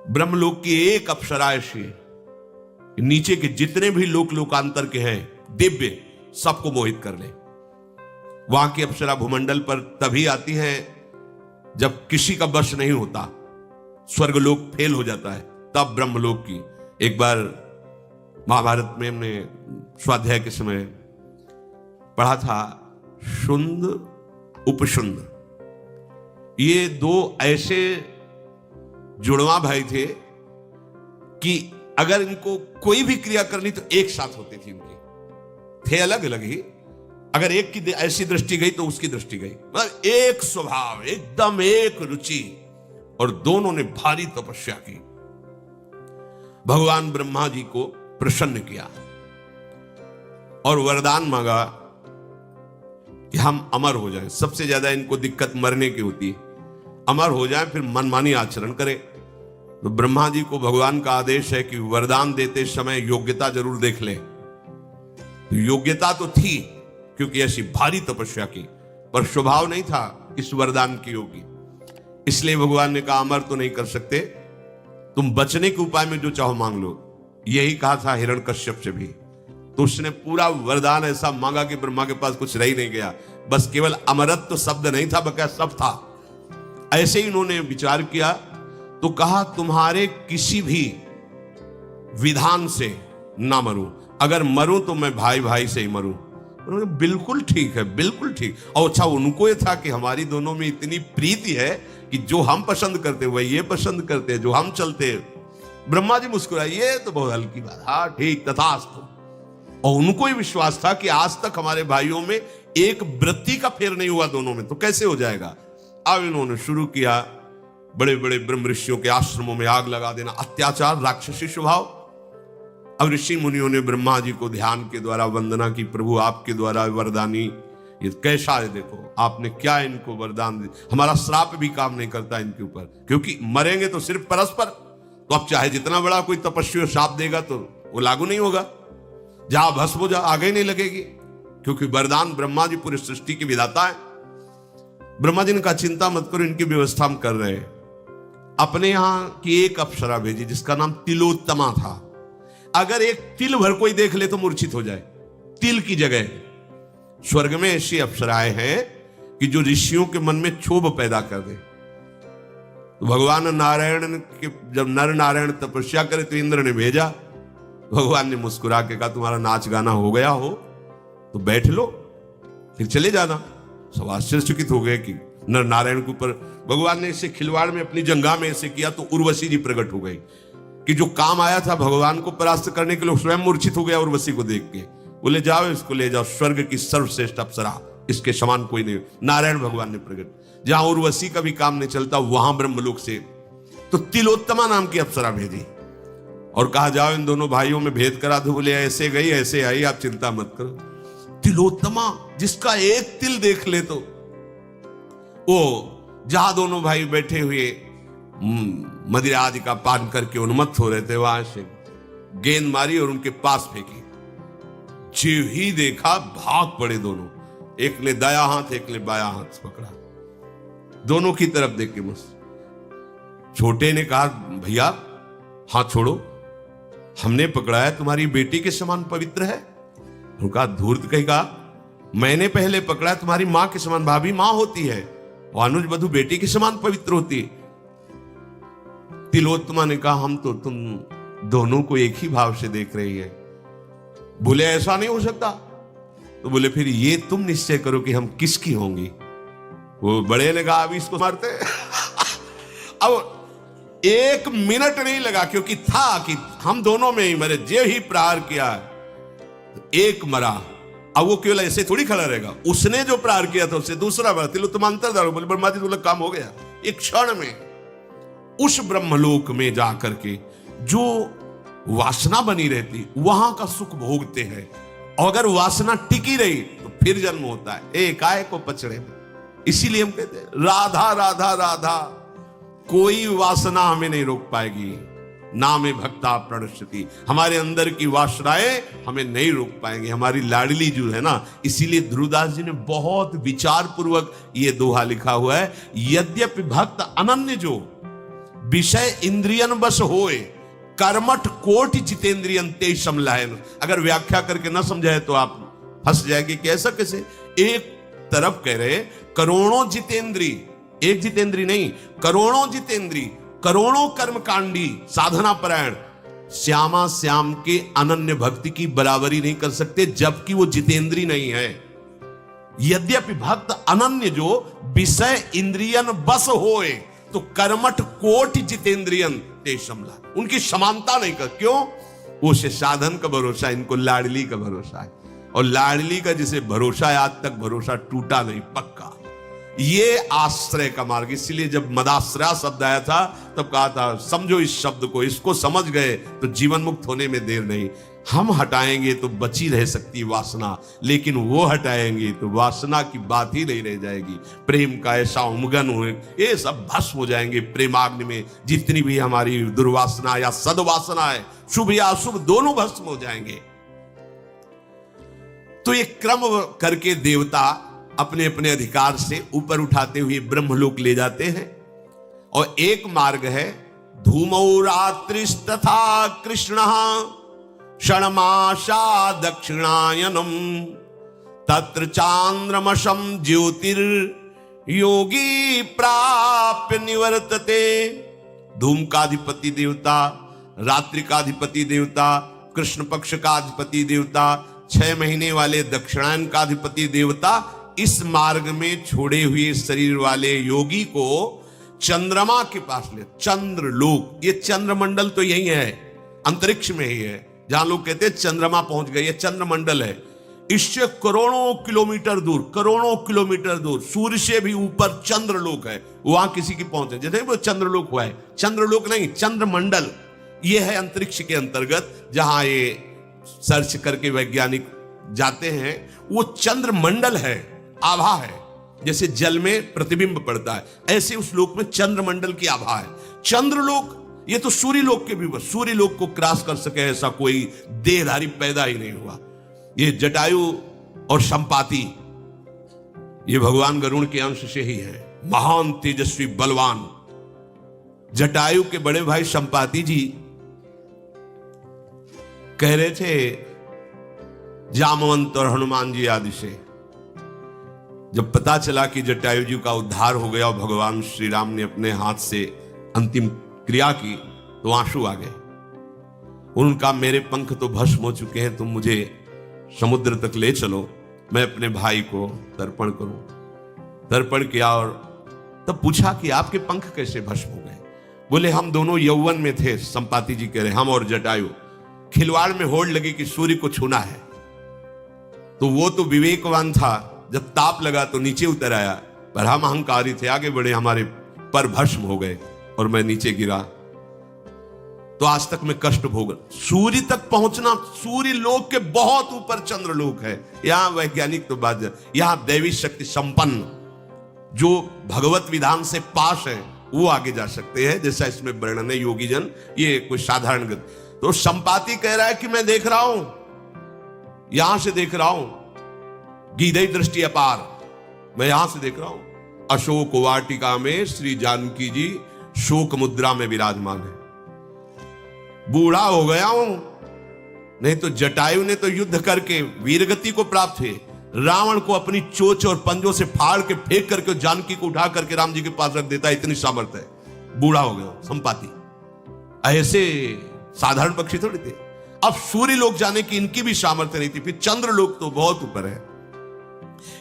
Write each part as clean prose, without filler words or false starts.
ब्रह्मलोक की एक अप्सरा ऐसी है, नीचे के जितने भी लोक लोकांतर के हैं दिव्य, सबको मोहित कर ले। वहां की अप्सरा भूमंडल पर तभी आती है जब किसी का वश नहीं होता, स्वर्गलोक फेल हो जाता है, तब ब्रह्मलोक की। एक बार महाभारत में हमने स्वाध्याय के समय पढ़ा था, शुंद उपशुंद, ये दो ऐसे जुड़वा भाई थे कि अगर इनको कोई भी क्रिया करनी तो एक साथ होती थी इनकी, थे अलग अलग ही, अगर एक की ऐसी दृष्टि गई तो उसकी दृष्टि गई, मतलब एक स्वभाव, एकदम एक रुचि, और दोनों ने भारी तपस्या की। भगवान ब्रह्मा जी को प्रसन्न किया और वरदान मांगा कि हम अमर हो जाएं। सबसे ज्यादा इनको दिक्कत मरने की होती है, अमर हो जाएं फिर मनमानी आचरण करें। तो ब्रह्मा जी को भगवान का आदेश है कि वरदान देते समय योग्यता जरूर देख ले। तो योग्यता तो थी क्योंकि ऐसी भारी तपस्या की, पर स्वभाव नहीं था इस वरदान की योगी। इसलिए भगवान ने कहा अमर तो नहीं कर सकते, तुम बचने के उपाय में जो चाहो मांग लो। यही कहा था हिरण्यकश्यप से भी। तो उसने पूरा वरदान ऐसा मांगा कि ब्रह्मा के पास कुछ रह ही नहीं गया, बस केवल अमरत्व शब्द नहीं था, बकाया सब था। ऐसे ही उन्होंने विचार किया तो कहा तुम्हारे किसी भी विधान से ना मरूं, अगर मरूं तो मैं भाई भाई से ही मरूं। उन्होंने बिल्कुल ठीक है, बिल्कुल ठीक। और अच्छा, उनको ये था कि हमारी दोनों में इतनी प्रीति है कि जो हम पसंद करते वही ये पसंद करते, जो हम चलते। ब्रह्मा जी मुस्कुराए, ये तो बहुत हल्की बात, हाँ ठीक, तथास्तु। और उनको ही विश्वास था कि आज तक हमारे भाइयों में एक वृत्ति का फेर नहीं हुआ दोनों में, तो कैसे हो जाएगा। अब इन्होंने शुरू किया बड़े बड़े ब्रह्म ऋषियों के आश्रमों में आग लगा देना, अत्याचार, राक्षसी स्वभाव। अब ऋषि मुनियों ने ब्रह्मा जी को ध्यान के द्वारा वंदना की, प्रभु आपके द्वारा वरदानी ये कैसा है, देखो आपने क्या इनको वरदान दिया, हमारा श्राप भी काम नहीं करता इनके ऊपर, क्योंकि मरेंगे तो सिर्फ परस्पर। तो अब चाहे जितना बड़ा कोई तपस्वी श्राप देगा तो वो लागू नहीं होगा, जहां भस्म हो जा आगे नहीं लगेगी, क्योंकि वरदान ब्रह्मा जी पूरी सृष्टि के विधाता है। ब्रह्मा जी ने कहा चिंता मत करो, इनकी व्यवस्था हम कर रहे हैं। अपने यहां की एक अप्सरा भेजी जिसका नाम तिलोत्तमा था। अगर एक तिल भर कोई देख ले तो मूर्छित हो जाए, तिल की जगह। स्वर्ग में ऐसी अप्सराएं हैं कि जो ऋषियों के मन में क्षोभ पैदा कर दे। तो भगवान नारायण के जब नर नारायण तपस्या करे तो इंद्र ने भेजा, भगवान ने मुस्कुरा के कहा तुम्हारा नाच गाना हो गया हो तो बैठ लो, फिर चले जाना। सब आश्चर्यचकित हो गए कि नर नारायण के ऊपर भगवान ने इसे खिलवाड़ में अपनी जंगा में ऐसे किया तो उर्वशी जी प्रकट हो गई कि जो काम आया था भगवान को परास्त करने के लिए स्वयं मूर्छित हो गया उर्वशी को देख के। बोले जाओ इसको ले जाओ, स्वर्ग की सर्वश्रेष्ठ अप्सरा, इसके समान कोई नहीं। नारायण भगवान ने प्रकट, जहां उर्वशी का भी काम नहीं चलता वहां ब्रह्मलोक से तो तिलोत्तमा नाम की अप्सरा भेजी और कहा जाओ इन दोनों भाइयों में भेद करा दो। बोले ऐसे गई ऐसे आई, आप चिंता मत करो। तिलोत्तमा जिसका एक तिल देख ले तो वो जहां दोनों भाई बैठे हुए मदिरा आदि का पान करके उन्मत्त हो रहे थे, वहां से गेंद मारी और उनके पास फेंकी। जीव ही देखा भाग पड़े दोनों, एक ने दाया हाथ एक ने बाया हाथ पकड़ा, दोनों की तरफ देख के मुझ छोटे ने कहा भैया हाथ छोड़ो, हमने पकड़ा है, तुम्हारी बेटी के समान पवित्र है। उनका धूर्त कहेगा मैंने पहले पकड़ा है, तुम्हारी मां के समान, भाभी मां होती है और अनुज वधु बेटी के समान पवित्र होती है। तिलोत्तमा ने कहा हम तो तुम दोनों को एक ही भाव से देख रही है। बोले ऐसा नहीं हो सकता। तो बोले फिर ये तुम निश्चय करो कि हम किसकी होंगी। वो बड़े ने कहा अभी इसको मारते अब एक मिनट नहीं लगा क्योंकि था कि हम दोनों में ही मरे, जे ही प्रहार किया एक मरा। अब वो केवल ऐसे थोड़ी खड़ा रहेगा, उसने जो प्रहार किया था उससे दूसरा मरा। तिलोत्तमा अंतर्धान बोले ब्रह्मा जी बोले काम हो गया। एक क्षण में उस ब्रह्मलोक में जाकर के जो वासना बनी रहती वहां का सुख भोगते हैं, और अगर वासना टिकी रही तो फिर जन्म होता है एकाएक को पचड़े में। इसीलिए हम कहते हैं राधा राधा राधा, कोई वासना हमें नहीं रोक पाएगी। नामे भक्ता प्रणश्यति, हमारे अंदर की वासनाएं हमें नहीं रोक पाएंगे। हमारी लाडली जो है ना, इसीलिए ध्रुवदास जी ने बहुत विचार पूर्वक ये दोहा लिखा हुआ है। यद्यपि भक्त अनन्य जो विषय इंद्रियन बस होए, कर्मठ कोटि जितेंद्रियन ते समलायन। अगर व्याख्या करके ना समझाए तो आप फंस जाएंगे कि ऐसा कैसे। एक तरफ कह रहे करोड़ों जितेंद्री, एक जितेंद्री नहीं, करोड़ों जितेंद्री, करोड़ों कर्मकांडी साधना परायण श्यामा श्याम के अनन्य भक्ति की बराबरी नहीं कर सकते, जबकि वो जितेंद्री नहीं है। यद्यपि भक्त अनन्य जो विषय इंद्रियन बस होए, तो कर्मठ कोटि जितेंद्रियन ते समला, उनकी समानता नहीं कर। क्यों? वो से साधन का भरोसा, इनको लाडली का भरोसा है, और लाडली का जिसे भरोसा है आज तक भरोसा टूटा नहीं, पक्का। ये आश्रय का मार्ग। इसलिए जब मदाश्रय शब्द आया था तब कहा था समझो इस शब्द को, इसको समझ गए तो जीवन मुक्त होने में देर नहीं। हम हटाएंगे तो बची रह सकती वासना, लेकिन वो हटाएंगे तो वासना की बात ही नहीं रह जाएगी। प्रेम का ऐसा उमगन हो, ये सब भस्म हो जाएंगे प्रेमाग्नि में। जितनी भी हमारी दुर्वासना या सद्वासना है, शुभ या अशुभ दोनों भस्म हो जाएंगे। तो ये क्रम करके देवता अपने अपने अधिकार से ऊपर उठाते हुए ब्रह्मलोक ले जाते हैं। और एक मार्ग है धूमौ रात्रिस्तथा कृष्ण षण्मासा दक्षिणायनम तत्र चांद्रमशम ज्योतिर योगी प्राप्य निवर्तते। धूम का अधिपति देवता, रात्रि का अधिपति देवता, कृष्ण पक्ष का अधिपति देवता, 6 महीने वाले दक्षिणायन का अधिपति देवता, इस मार्ग में छोड़े हुए शरीर वाले योगी को चंद्रमा के पास ले। चंद्रलोक, ये चंद्रमंडल तो यही है, अंतरिक्ष में ही है, जहां लोग कहते हैं चंद्रमा पहुंच गए, ये चंद्रमंडल है। इससे करोड़ों किलोमीटर दूर, करोड़ों किलोमीटर दूर सूर्य से भी ऊपर चंद्रलोक है, वहां किसी की पहुंच है। जैसे वो चंद्रलोक हुआ है, चंद्रलोक नहीं, चंद्रमंडल ये है अंतरिक्ष के अंतर्गत, जहां ये सर्च करके वैज्ञानिक जाते हैं। वो चंद्रमंडल है, आभा है, जैसे जल में प्रतिबिंब पड़ता है, ऐसे उस लोक में चंद्रमंडल की आभा है। चंद्रलोक ये तो सूर्य लोक के भी, सूर्य लोक को क्रॉस कर सके ऐसा कोई देहधारी पैदा ही नहीं हुआ। ये जटायु और संपाति ये भगवान गरुड़ के अंश से ही है, महान तेजस्वी बलवान। जटायु के बड़े भाई संपाति जी कह रहे थे जामवंत और हनुमान जी आदि से, जब पता चला कि जटायु जी का उद्धार हो गया और भगवान श्री राम ने अपने हाथ से अंतिम क्रिया की, तो आंसू आ गए। उनका मेरे पंख तो भस्म हो चुके हैं, तुम मुझे समुद्र तक ले चलो, मैं अपने भाई को तर्पण करूं। तर्पण किया और तब पूछा कि आपके पंख कैसे भस्म हो गए? बोले हम दोनों यौवन में थे। संपाति जी कह रहे हम और जटायु खिलवाड़ में होड़ लगी कि सूर्य को छूना है, तो वो तो विवेकवान था, जब ताप लगा तो नीचे उतर आया, पर हम अहंकारी थे, आगे बढ़े, हमारे पर भस्म हो गए और मैं नीचे गिरा, तो आज तक मैं कष्ट भोग। सूर्य तक पहुंचना, सूर्य लोक के बहुत ऊपर चंद्रलोक है। यहां वैज्ञानिक तो बात, यहां दैवी शक्ति संपन्न जो भगवत विधान से पास है वो आगे जा सकते हैं, जैसा इसमें वर्णन है योगी जन, ये कोई साधारण गति। तो संपाति कह रहा है कि मैं देख रहा हूं, यहां से देख रहा हूं, गीधई दृष्टि अपार, मैं यहां से देख रहा हूं। अशोक वाटिका में श्री जानकी जी शोक मुद्रा में विराजमान है। बूढ़ा हो गया हूं, नहीं तो जटायु ने तो युद्ध करके वीरगति को प्राप्त हुए, रावण को अपनी चोंच और पंजों से फाड़ के फेंक करके जानकी को उठा करके राम जी के पास रख देता, इतनी सामर्थ्य है। बूढ़ा हो गया संपाति, ऐसे साधारण पक्षी थोड़ी थे। अब सूर्य लोक जाने की इनकी भी सामर्थ्य नहीं थी, फिर चंद्र लोक तो बहुत ऊपर है।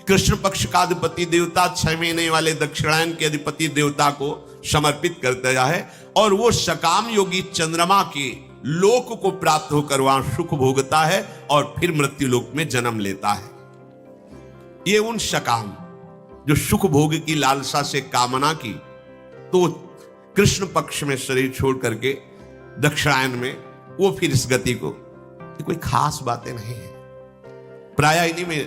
कृष्ण पक्ष का अधिपति देवता 6 महीने वाले दक्षिणायन के अधिपति देवता को समर्पित करता है, और वो सकाम योगी चंद्रमा के लोक को प्राप्त होकर वहां सुख भोगता है और फिर मृत्यु लोक में जन्म लेता है। ये उन सकाम जो सुख भोग की लालसा से कामना की, तो कृष्ण पक्ष में शरीर छोड़ करके दक्षिणायन में वो फिर इस गति को, कोई खास बातें नहीं है प्राय इन्हीं में,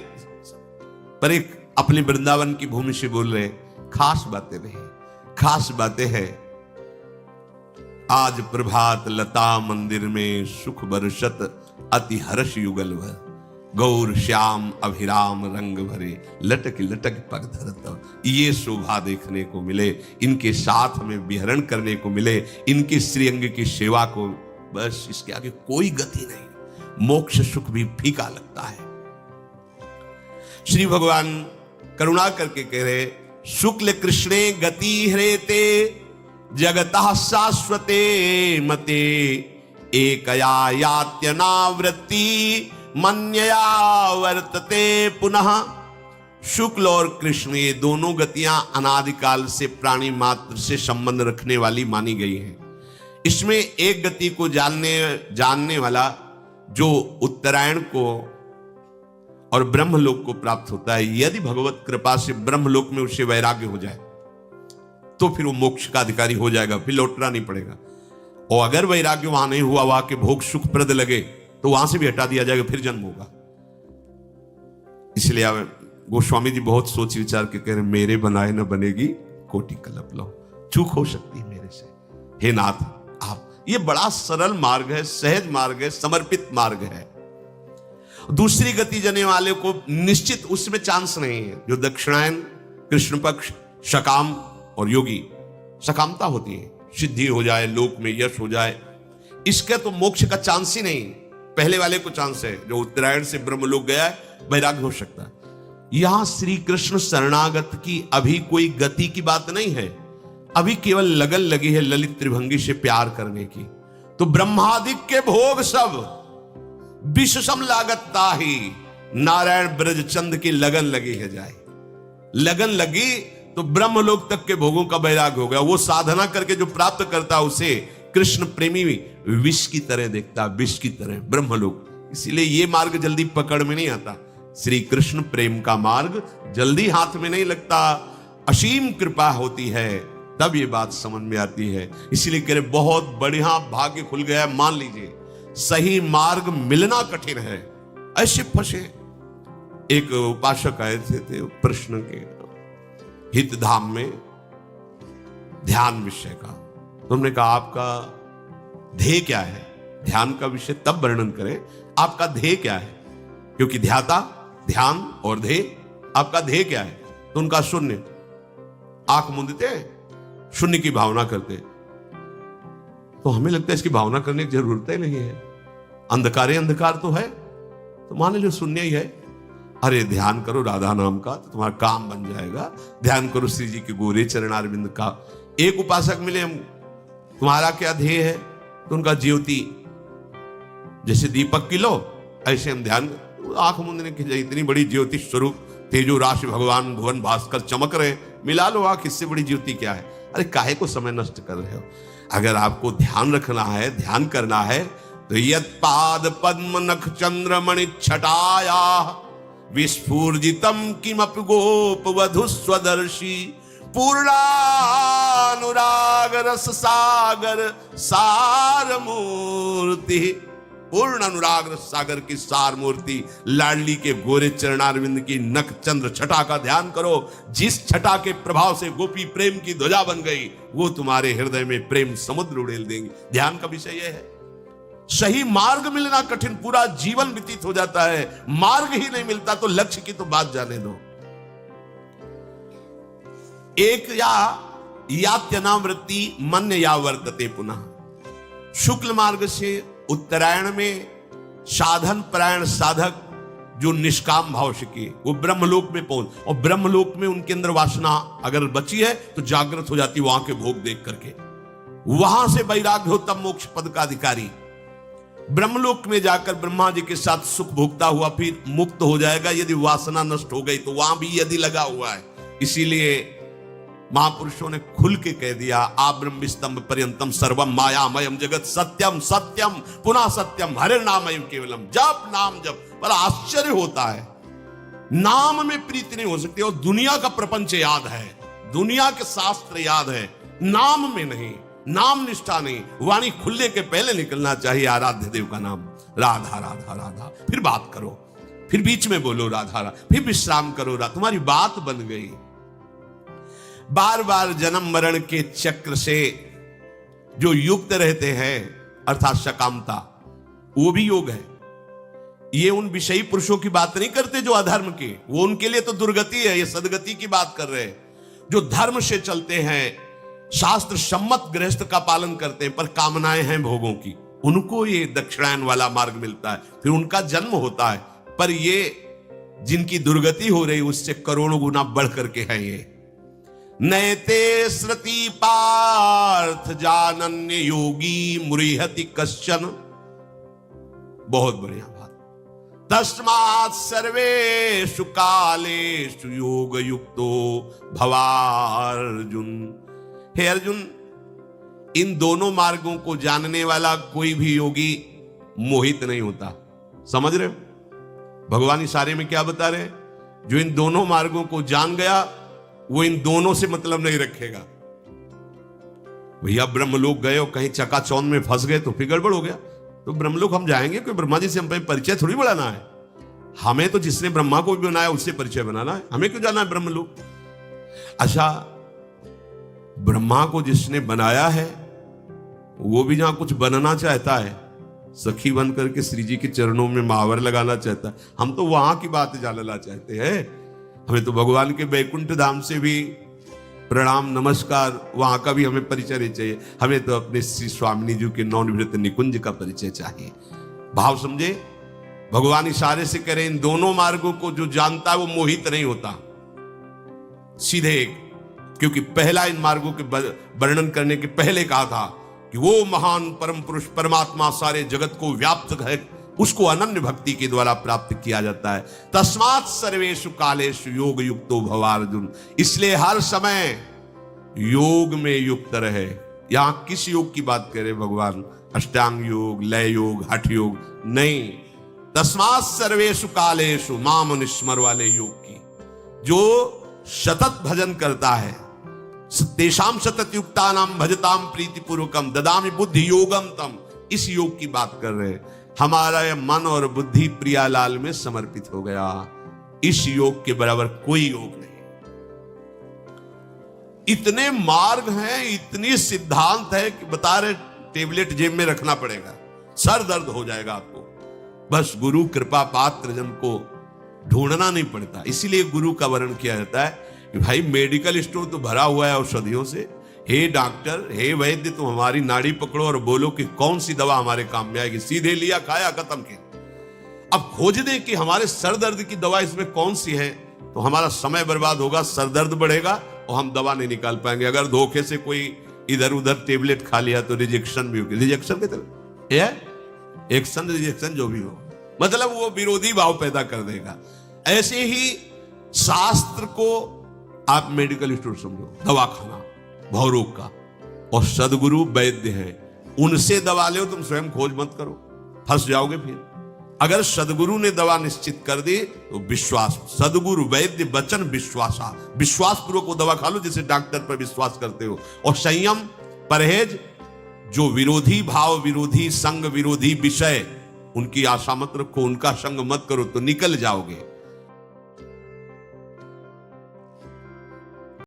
पर एक अपने वृंदावन की भूमि से बोल रहे, खास बातें नहीं। खास बातें हैं आज प्रभात लता मंदिर में सुख बरसत अति हर्ष युगल भर। गौर श्याम अभिराम रंग भरे, लटक लटक पग धरत। ये शोभा देखने को मिले, इनके साथ में विहरण करने को मिले, इनके श्रीअंग की सेवा को, बस इसके आगे कोई गति नहीं। मोक्ष सुख भी फीका लगता है। श्री भगवान करुणा करके कह रहे, शुक्ल कृष्णे गति हरेते जगतः शाश्वते मते, एकया यात्यनावृत्ति मन्यया वर्तते पुनः। शुक्ल और कृष्ण ये दोनों गतियां अनादिकाल से प्राणी मात्र से संबंध रखने वाली मानी गई हैं। इसमें एक गति को जानने वाला जो उत्तरायण को और ब्रह्मलोक को प्राप्त होता है, यदि भगवत कृपा से ब्रह्मलोक में उसे वैराग्य हो जाए तो फिर वो मोक्ष का अधिकारी हो जाएगा, फिर लौटना नहीं पड़ेगा। और अगर वैराग्य वहां नहीं हुआ, वहां के भोग सुखप्रद लगे तो वहां से भी हटा दिया जाएगा, फिर जन्म होगा। इसलिए गोस्वामी जी बहुत सोच विचार के कह रहे, मेरे बनाए न बनेगी कोटि कल्प लो, चूक हो सकती है मेरे से, हे नाथ आप। ये बड़ा सरल मार्ग है, सहज मार्ग है, समर्पित मार्ग है। दूसरी गति जाने वाले को निश्चित उसमें चांस नहीं है। जो दक्षिणायन, कृष्ण पक्ष, सकाम और योगी, सकामता होती है, सिद्धि हो जाए, लोक में यश हो जाए, इसका तो मोक्ष का चांस ही नहीं। पहले वाले को चांस है, जो उत्तरायण से ब्रह्मलोक गया है, वैराग्य हो सकता है। यहां श्री कृष्ण शरणागत की अभी कोई गति की बात नहीं है, अभी केवल लगन लगी है ललित त्रिभंगी से प्यार करने की। तो ब्रह्मादिक के भोग सब विष सम लागता ही, नारायण ब्रज चंद की लगन लगी है जाए। लगन लगी तो ब्रह्मलोक तक के भोगों का वैराग्य हो गया। वो साधना करके जो प्राप्त करता है उसे कृष्ण प्रेमी विष की तरह देखता, विष की तरह ब्रह्मलोक। इसीलिए ये मार्ग जल्दी पकड़ में नहीं आता। श्री कृष्ण प्रेम का मार्ग जल्दी हाथ में नहीं लगता, असीम कृपा होती है तब ये बात समझ में आती है। इसीलिए कह रहे बहुत बढ़िया भाग्य खुल गया है। मान लीजिए सही मार्ग मिलना कठिन है, ऐसे फंसे। एक उपासक आए थे प्रश्न के हित धाम में ध्यान विषय का, तो हमने कहा आपका ध्येय क्या है? ध्यान का विषय तब वर्णन करें, आपका ध्येय क्या है? क्योंकि ध्याता, ध्यान और ध्येय, आपका ध्येय क्या है? तो उनका शून्य, आंख मूंदते शून्य की भावना करते। तो हमें लगता है इसकी भावना करने की जरूरत ही नहीं है, अंधकार अंधकार तो है, तो मान लो शून्य ही है। अरे ध्यान करो राधा नाम का तो तुम्हारा काम बन जाएगा, ध्यान करो श्री जी के गोरे चरणारविंद का। एक उपासक मिले, हम तुम्हारा क्या ध्येय है? तो उनका ज्योति, जैसे दीपक की लो ऐसे हम ध्यान, आंख मूंदने की इतनी बड़ी ज्योति स्वरूप तेजो राशि भगवान भुवन भास्कर चमक रहे, मिला लो आंख, इससे बड़ी ज्योति क्या है? अरे काहे को समय नष्ट कर रहे हो? अगर आपको ध्यान रखना है, ध्यान करना है तो यत् पाद पद्म नख चंद्रमणि छटाया विस्फूर्जितम किमपि गोप वधु स्वदर्शी पूर्णानुराग रस सागर सार मूर्ति। पूर्ण अनुराग रस सागर की सार मूर्ति लाडली के गोरे चरणारविंद की नख चंद्र छटा का ध्यान करो। जिस छटा के प्रभाव से गोपी प्रेम की ध्वजा बन गई, वो तुम्हारे हृदय में प्रेम समुद्र उड़ेल देंगे। ध्यान का विषय यह है। सही मार्ग मिलना कठिन, पूरा जीवन व्यतीत हो जाता है, मार्ग ही नहीं मिलता तो लक्ष्य की तो बात जाने दो। एक यात्यनावृत्ति मन या वर्तते पुनः। शुक्ल मार्ग से उत्तरायण में साधन परायण साधक जो निष्काम भाव से किए वो ब्रह्मलोक में पहुंच, और ब्रह्मलोक में उनके अंदर वासना अगर बची है तो जागृत हो जाती, वहां के भोग देख करके। वहां से वैराग्य हो तब मोक्ष पद का अधिकारी। ब्रह्मलोक में जाकर ब्रह्मा जी के साथ सुख भोगता हुआ फिर मुक्त हो जाएगा यदि वासना नष्ट हो गई तो, वहां भी यदि लगा हुआ है। इसीलिए महापुरुषों ने खुल के कह दिया, आ ब्रह्म स्तंभ पर्यंतम सर्वम मायामयम जगत सत्यम सत्यम पुनः सत्यम हरे नामयम केवलम। जप नाम जप। बड़ा आश्चर्य होता है, नाम में प्रीति नहीं हो सकती, और दुनिया का प्रपंच याद है, दुनिया के शास्त्र याद है, नाम में नहीं, नाम निष्ठा नहीं। वाणी खुलने के पहले निकलना चाहिए आराध्य देव का नाम, राधा राधा राधा, फिर बात करो, फिर बीच में बोलो राधा राधा, फिर विश्राम करो, तुम्हारी बात बन गई। बार बार जन्म मरण के चक्र से जो युक्त रहते हैं अर्थात सकामता, वो भी योग है। ये उन विषयी पुरुषों की बात नहीं करते जो अधर्म के, वो उनके लिए तो दुर्गति है। ये सदगति की बात कर रहे हैं, जो धर्म से चलते हैं, शास्त्र सम्मत गृहस्थ का पालन करते हैं, पर कामनाएं हैं भोगों की, उनको ये दक्षिणायन वाला मार्ग मिलता है, फिर उनका जन्म होता है। पर ये जिनकी दुर्गति हो रही उससे करोड़ों गुना बढ़ करके है ये। नैते श्रुति पार्थ जानन्य योगी मुरिहति कश्चन। बहुत बढ़िया बात। तस्मात् सर्वेषु कालेषु योग युक्तो भवार्जुन। हे अर्जुन, इन दोनों मार्गों को जानने वाला कोई भी योगी मोहित नहीं होता। समझ रहे हो? भगवान इशारे में क्या बता रहे हैं? जो इन दोनों मार्गों को जान गया वो इन दोनों से मतलब नहीं रखेगा। भैया ब्रह्मलोक गए और कहीं चकाचौंध में फंस गए तो फिर गड़बड़ हो गया। तो ब्रह्मलोक हम जाएंगे, कोई ब्रह्मा जी से हमें परिचय थोड़ी बढ़ाना है। हमें तो जिसने ब्रह्मा को भी बनाया उससे परिचय बनाना है। हमें क्यों जाना है ब्रह्मलोक? अच्छा, ब्रह्मा को जिसने बनाया है वो भी जहां कुछ बनना चाहता है, सखी बन करके श्री जी के चरणों में महावर लगाना चाहता है। हम तो वहां की बात जानना चाहते हैं। हमें तो भगवान के बैकुंठ धाम से भी प्रणाम नमस्कार, वहां का भी हमें परिचय नहीं चाहिए। हमें तो अपने श्री स्वामिनी जी के नवनिवृत्त निकुंज का परिचय चाहिए। भाव समझे? भगवान इशारे से करें इन दोनों मार्गों को जो जानता है वो मोहित नहीं होता। सीधे, क्योंकि पहला इन मार्गों के वर्णन करने के पहले कहा था कि वो महान परम पुरुष परमात्मा सारे जगत को व्याप्त है, उसको अनन्य भक्ति के द्वारा प्राप्त किया जाता है। तस्मात् सर्वेषु कालेषु योग युक्तो भवार्जुन। इसलिए हर समय योग में युक्त रहे। यहां किस योग की बात करे भगवान? अष्टांग योग, लय योग, हठ योग नहीं। तस्मात् सर्वेषु कालेषु माम निस्मर वाले योग की, जो सतत भजन करता है। तेषाम सतत युक्तानाम भजताम प्रीति पूर्वकम ददामि बुद्धि योगम तम। इस योग की बात कर रहे हैं। हमारा यह मन और बुद्धि प्रियालाल में समर्पित हो गया। इस योग के बराबर कोई योग नहीं। इतने मार्ग हैं, इतनी सिद्धांत है कि बता रहे टेबलेट जेब में रखना पड़ेगा, सर दर्द हो जाएगा आपको। बस गुरु कृपा पात्र जन को ढूंढना नहीं पड़ता। इसीलिए गुरु का वर्णन किया जाता है कि भाई मेडिकल स्टोर तो भरा हुआ है औषधियों से। हे डॉक्टर, हे वैद्य, तुम हमारी नाड़ी पकड़ो और बोलो कि कौन सी दवा हमारे काम में आएगी। सीधे लिया, खाया, खत्म किया। अब खोज दे कि हमारे सर दर्द की दवा इसमें कौन सी है, तो हमारा समय बर्बाद होगा, सर दर्द बढ़ेगा और हम दवा नहीं निकाल पाएंगे। अगर धोखे से कोई इधर उधर टेबलेट खा लिया तो रिजेक्शन भी होगी। रिजेक्शन के तरह एक्शन रिजेक्शन जो भी हो, मतलब वो विरोधी भाव पैदा कर देगा। ऐसे ही शास्त्र को आप मेडिकल स्टोर समझो, दवाखाना भवरोग का, और सदगुरु वैद्य है, उनसे दवा लो। तुम स्वयं खोज मत करो, फंस जाओगे। फिर अगर सदगुरु ने दवा निश्चित कर दी तो विश्वास, सदगुरु वैद्य वचन विश्वासा, विश्वास पूर्वक वो दवा खा लो जैसे डॉक्टर पर विश्वास करते हो। और संयम, परहेज, जो विरोधी भाव, विरोधी संग, विरोधी विषय, उनकी आशा मत रखो, उनका संग मत करो तो निकल जाओगे।